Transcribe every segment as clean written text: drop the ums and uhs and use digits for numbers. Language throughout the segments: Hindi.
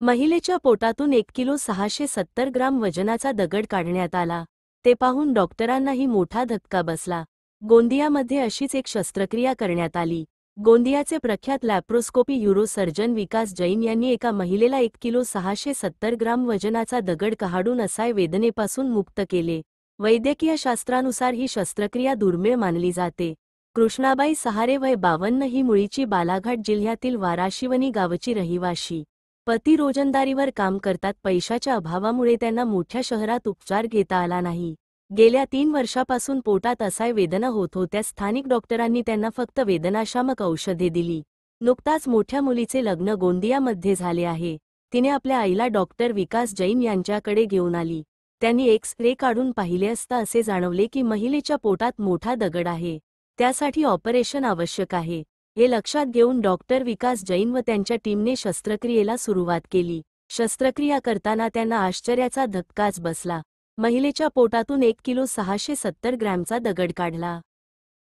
महिलेच्या पोटातून 1 किलो 670 ग्राम वजनाचा दगड काढण्यात आला। ते पाहून डॉक्टरांनाही मोठा धक्का बसला। गोंदियामध्ये अशीच एक शस्त्रक्रिया करण्यात आली। गोंदियाचे प्रख्यात लॅप्रोस्कोपी यूरोसर्जन विकास जैन यांनी एका महिलेला 1 किलो 670 ग्राम वजनाचा दगड काढून असाय वेदनेपासून मुक्त केले। वैद्यकीय शास्त्रानुसार ही शस्त्रक्रिया दुर्मिळ मानली जाते। कृष्णाबाई सहारे वय 52 ही मुळीची बालाघाट जिल्ह्यातील वाराशिवनी गावची रहिवाशी। पती रोजंदारीवर काम करतात। पैशाच्या अभावामुळे त्यांना मोठ्या शहरात उपचार घेता आला नाही। गेल्या 3 वर्षापासून पोटात असाय वेदना होत होत्या। स्थानिक डॉक्टरांनी त्यांना फक्त वेदनाशामक औषधे दिली। नुकताच मोठ्या मुलीचे लग्न गोंदियामध्ये झाले आहे। तिने आपल्या आईला डॉक्टर विकास जैन यांच्याकडे घेऊन आली। त्यांनी एक्स-रे काढून पाहिले असता असे जाणवले की महिलेच्या पोटात मोठा दगड आहे। त्यासाठी ऑपरेशन आवश्यक आहे। हे लक्षात घेऊन डॉक्टर विकास जैन व त्यांच्या टीमने शस्त्रक्रियेला सुरुवात केली। शस्त्रक्रिया करताना त्यांना आश्चर्याचा धक्काच बसला। महिलेच्या पोटातून 1 किलो 670 ग्रामचा दगड काढला।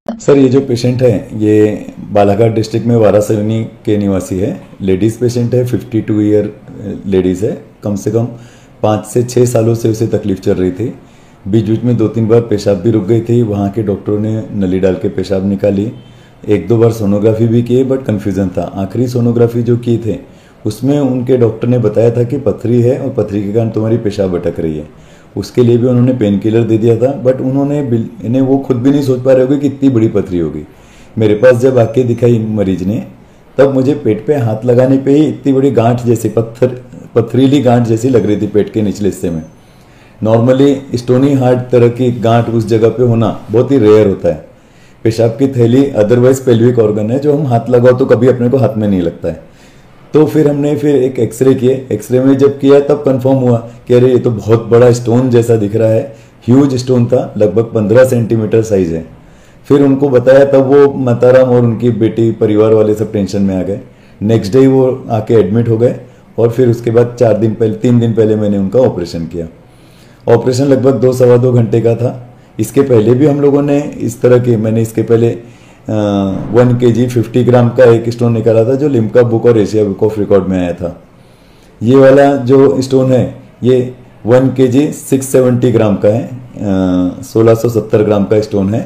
सर, ये जो पेशेंट है ये बालाघाट डिस्ट्रिक्ट में वारासिवनी के निवासी है। लेडीज़ पेशेंट है, 52 ईयर लेडीज़ है। कम से कम 5 से 6 सालों से उसे तकलीफ चल रही थी। बीच बीच में 2-3 बार पेशाब भी रुक गई थी। वहाँ के डॉक्टरों ने नली डाल के पेशाब निकाली। 1-2 बार सोनोग्राफी भी की, बट कन्फ्यूज़न था। आखिरी सोनोग्राफी जो की थे उसमें उनके डॉक्टर ने बताया था कि पथरी है और पथरी के कारण तुम्हारी पेशाब अटक रही है। उसके लिए भी उन्होंने पेन किलर दे दिया था, बट इन्हें वो खुद भी नहीं सोच पा रहे होगे कि इतनी बड़ी पथरी होगी। मेरे पास जब आके दिखाई मरीज ने, तब मुझे पेट पे हाथ लगाने पे ही इतनी बड़ी गांठ जैसी पथरीली गांठ जैसी लग रही थी पेट के निचले हिस्से में। नॉर्मली स्टोनी हार्ट तरह की गांठ उस जगह पे होना बहुत ही रेयर होता है। पेशाब की थैली अदरवाइज पेल्विक ऑर्गन है जो हम हाथ लगाओ तो कभी अपने को हाथ में नहीं लगता है। तो फिर हमने एक एक्सरे किए। एक्सरे में जब किया तब कंफर्म हुआ कि अरे ये तो बहुत बड़ा स्टोन जैसा दिख रहा है। ह्यूज स्टोन था, लगभग 15 सेंटीमीटर साइज है। फिर उनको बताया, तब वो माताराम और उनकी बेटी परिवार वाले सब टेंशन में आ गए। नेक्स्ट डे वो आके एडमिट हो गए और फिर उसके बाद 3 दिन पहले मैंने उनका ऑपरेशन किया। ऑपरेशन लगभग 2-2.25 घंटे का था। इसके पहले भी हम लोगों ने मैंने इसके पहले 1 kg 50 ग्राम का एक स्टोन निकाला था जो लिम्का बुक और एशिया बुक ऑफ रिकॉर्ड में आया था। ये वाला जो स्टोन है ये 1 kg 670 ग्राम का है, 1670 ग्राम का स्टोन है।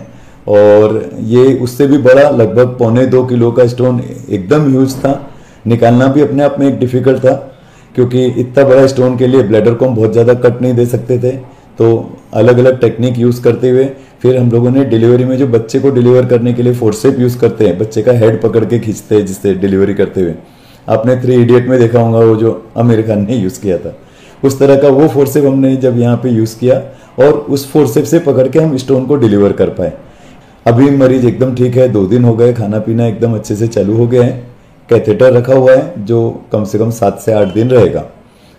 और ये उससे भी बड़ा, लगभग 1.25 किलो का स्टोन, एकदम ह्यूज था। निकालना भी अपने आप में एक डिफिकल्ट था, क्योंकि इतना बड़ा स्टोन के लिए ब्लैडर को हम बहुत ज़्यादा कट नहीं दे सकते थे। तो अलग अलग टेक्निक यूज़ करते हुए फिर हम लोगों ने डिलीवरी में जो बच्चे को डिलीवर करने के लिए फोर्सेप यूज़ करते हैं, बच्चे का हेड पकड़ के खींचते हैं जिससे डिलीवरी करते हुए, आपने 3 इडियट में देखा होगा वो जो आमिर खान ने यूज़ किया था, उस तरह का वो फोर्सेप हमने जब यहाँ पे यूज़ किया और उस फोर्सेप से पकड़ के हम स्टोन को डिलीवर कर पाए। अभी मरीज एकदम ठीक है, 2 दिन हो गए, खाना पीना एकदम अच्छे से चालू हो गया है। कैथेटर रखा हुआ है जो कम से कम 7 से 8 दिन रहेगा।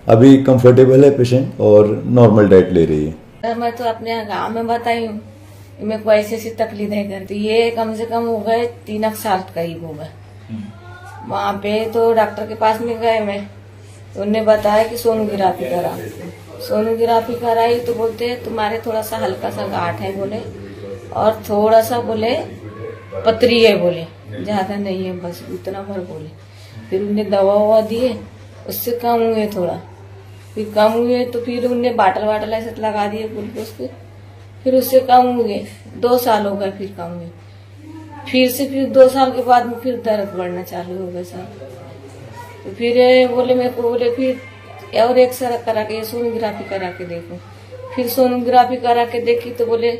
अभी कंफर्टेबल है पेशेंट और नॉर्मल डाइट ले रही है। मैं तो अपने गांव में बताई हूँ, मेरे को ऐसी तकलीफ नहीं करती। ये कम से कम हो गए 3 साल करीब हो गए। वहाँ पे तो डॉक्टर के पास में गए मैं, तो उन्होंने बताया कि सोनोग्राफी करा। सोनोग्राफी कराई तो बोलते तुम्हारे थोड़ा सा हल्का सा गांठ है बोले, और थोड़ा सा बोले पतरी है बोले, ज्यादा नहीं है, बस उतना भर बोले। फिर उन्होंने दवा ववा दिए, उससे कम हुए थोड़ा। फिर कम हुए तो फिर उनने बाटल ऐसे लगा दिए ग्लूकोज के, फिर उससे कम हुए। 2 साल हो गए फिर कम हुए। फिर 2 साल के बाद में फिर दर्द बढ़ना चालू हो गया सर। तो फिर बोले मेरे को, बोले फिर और एक्सरे करा के सोनोग्राफी करा के देखो। फिर सोनोग्राफी करा के देखी तो बोले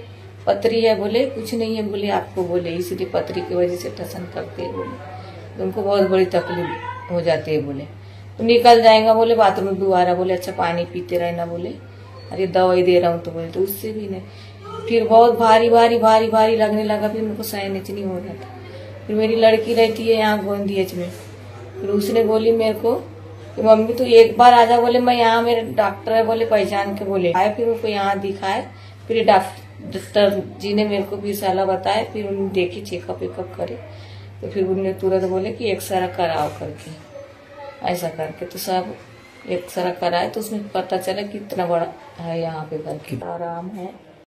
पथरी है बोले, कुछ नहीं है बोले आपको, बोले इसलिए पथरी की वजह से टसन करते है बोले, तुमको बहुत बड़ी तकलीफ हो जाती है बोले, तो निकल जाएगा बोले बाथरूम दोबारा, बोले अच्छा पानी पीते रहना बोले, अरे दवाई दे रहा हूँ तो बोले, तो उससे भी नहीं। फिर बहुत भारी भारी भारी भारी लगने लगा। फिर मेरे को सहनेच नहीं हो रहा था। फिर मेरी लड़की रहती है यहाँ गोंदिया में, फिर उसने बोली मेरे को कि मम्मी तो एक बार आजा बोले, मैं यहाँ मेरे डॉक्टर है बोले पहचान के बोले आए। फिर मेरे को यहाँ दिखाए, फिर डॉक्टर जी ने मेरे को भी सलाह बताया। फिर उन्होंने देखी, चेकअप वेकअप करे, तो फिर उन्होंने तुरंत बोले कि एक्सरा कराओ करके, ऐसा करके। तो सब एक्सरा कराए तो उसमें पता चला कि इतना बड़ा है यहाँ पे करके। आराम है।